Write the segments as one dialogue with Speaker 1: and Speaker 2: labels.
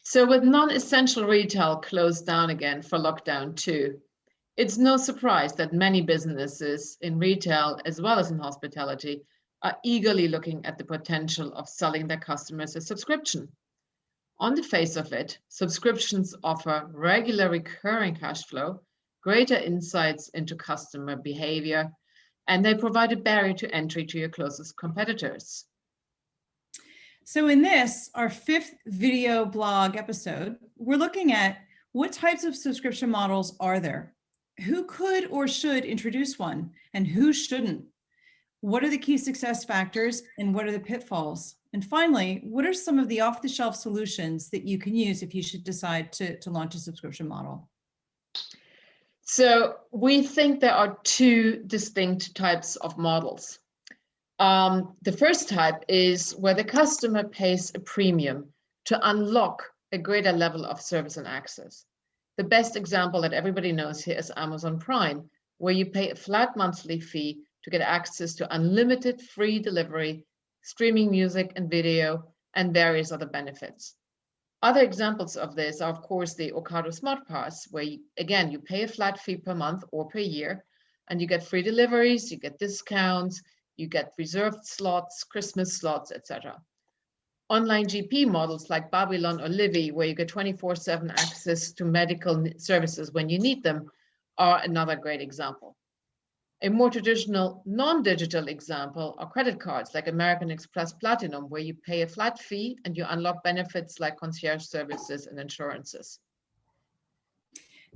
Speaker 1: So with non-essential retail closed down again for lockdown 2, it's no surprise that many businesses in retail as well as in hospitality are eagerly looking at the potential of selling their customers a subscription. On the face of it, subscriptions offer regular recurring cash flow, greater insights into customer behavior, and they provide a barrier to entry to your closest competitors.
Speaker 2: So in this, our 5th video blog episode, we're looking at what types of subscription models are there? Who could or should introduce one, and who shouldn't? What are the key success factors, and what are the pitfalls? And finally, what are some of the off-the-shelf solutions that you can use if you should decide to launch a subscription model?
Speaker 1: So we think there are 2 distinct types of models. The first type is where the customer pays a premium to unlock a greater level of service and access. The best example that everybody knows here is Amazon Prime, where you pay a flat monthly fee to get access to unlimited free delivery, streaming music and video, and various other benefits. Other examples of this are, of course, the Ocado Smart Pass, where you pay a flat fee per month or per year, and you get free deliveries, you get discounts, you get reserved slots, Christmas slots, etc. Online GP models like Babylon or Livy, where you get 24/7 access to medical services when you need them, are another great example. A more traditional non-digital example are credit cards like American Express Platinum, where you pay a flat fee and you unlock benefits like concierge services and insurances.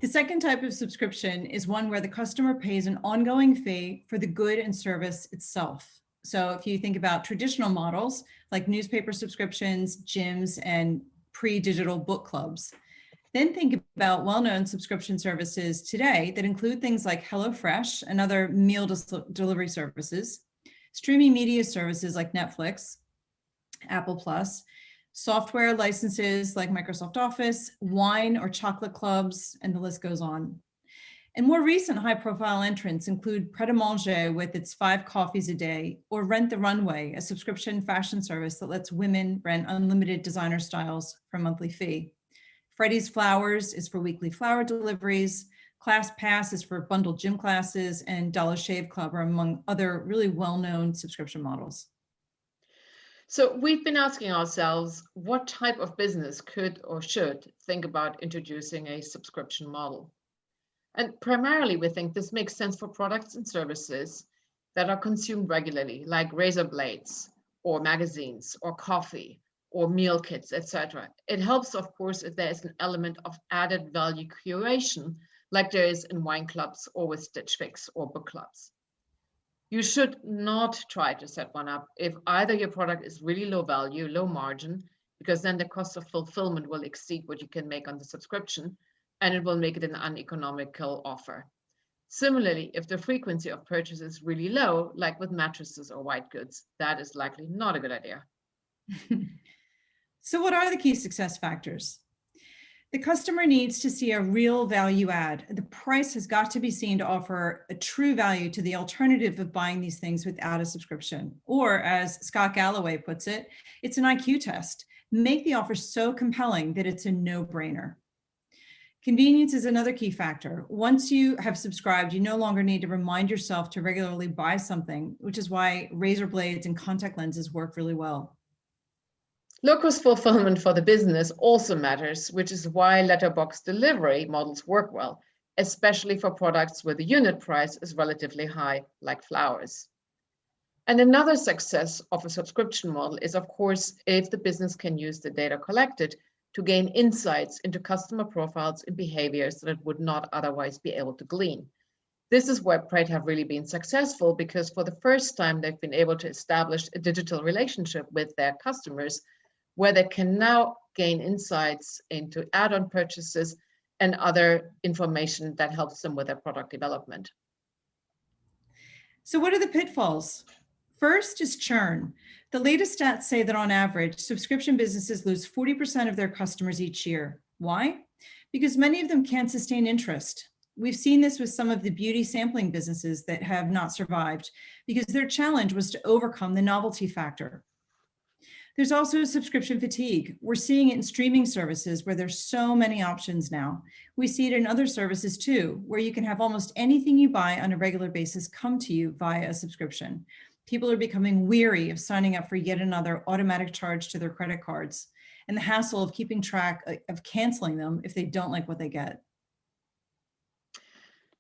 Speaker 2: The second type of subscription is one where the customer pays an ongoing fee for the good and service itself. So if you think about traditional models like newspaper subscriptions, gyms, and pre-digital book clubs, then think about well-known subscription services today that include things like HelloFresh and other meal delivery services, streaming media services like Netflix, Apple Plus, software licenses like Microsoft Office, wine or chocolate clubs, and the list goes on. And more recent high-profile entrants include Pret a Manger with its 5 coffees a day, or Rent the Runway, a subscription fashion service that lets women rent unlimited designer styles for a monthly fee. Freddy's Flowers is for weekly flower deliveries. ClassPass is for bundled gym classes, and Dollar Shave Club are among other really well-known subscription models.
Speaker 1: So we've been asking ourselves, what type of business could or should think about introducing a subscription model? And primarily, we think this makes sense for products and services that are consumed regularly, like razor blades or magazines or coffee or meal kits, etc. It helps, of course, if there is an element of added value curation, like there is in wine clubs or with Stitch Fix or book clubs. You should not try to set one up if either your product is really low value, low margin, because then the cost of fulfillment will exceed what you can make on the subscription, and it will make it an uneconomical offer. Similarly, if the frequency of purchase is really low, like with mattresses or white goods, that is likely not a good idea.
Speaker 2: So what are the key success factors? The customer needs to see a real value add. The price has got to be seen to offer a true value to the alternative of buying these things without a subscription. Or as Scott Galloway puts it, it's an IQ test. Make the offer so compelling that it's a no-brainer. Convenience is another key factor. Once you have subscribed, you no longer need to remind yourself to regularly buy something, which is why razor blades and contact lenses work really well.
Speaker 1: Low-cost fulfillment for the business also matters, which is why letterbox delivery models work well, especially for products where the unit price is relatively high, like flowers. And another success of a subscription model is, of course, if the business can use the data collected to gain insights into customer profiles and behaviors that it would not otherwise be able to glean. This is where Pret have really been successful, because for the first time, they've been able to establish a digital relationship with their customers, where they can now gain insights into add-on purchases and other information that helps them with their product development.
Speaker 2: So what are the pitfalls? First is churn. The latest stats say that on average, subscription businesses lose 40% of their customers each year. Why? Because many of them can't sustain interest. We've seen this with some of the beauty sampling businesses that have not survived because their challenge was to overcome the novelty factor. There's also subscription fatigue. We're seeing it in streaming services where there's so many options now. We see it in other services too, where you can have almost anything you buy on a regular basis come to you via a subscription. People are becoming weary of signing up for yet another automatic charge to their credit cards and the hassle of keeping track of canceling them if they don't like what they get.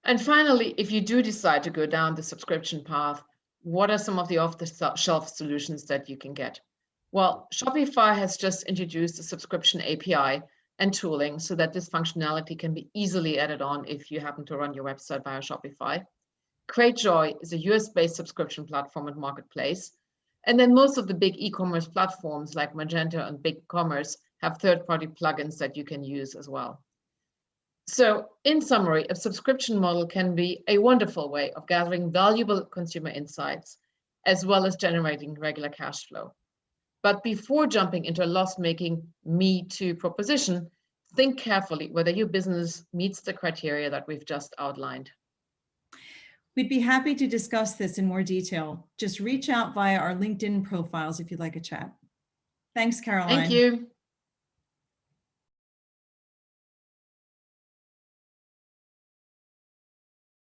Speaker 1: And finally, if you do decide to go down the subscription path, what are some of the off-the-shelf solutions that you can get? Well, Shopify has just introduced a subscription API and tooling so that this functionality can be easily added on if you happen to run your website via Shopify. Cratejoy is a US-based subscription platform and marketplace. And then most of the big e-commerce platforms like Magento and BigCommerce have third-party plugins that you can use as well. So in summary, a subscription model can be a wonderful way of gathering valuable consumer insights, as well as generating regular cash flow. But before jumping into a loss-making Me Too proposition, think carefully whether your business meets the criteria that we've just outlined.
Speaker 2: We'd be happy to discuss this in more detail. Just reach out via our LinkedIn profiles if you'd like a chat. Thanks, Caroline.
Speaker 1: Thank you.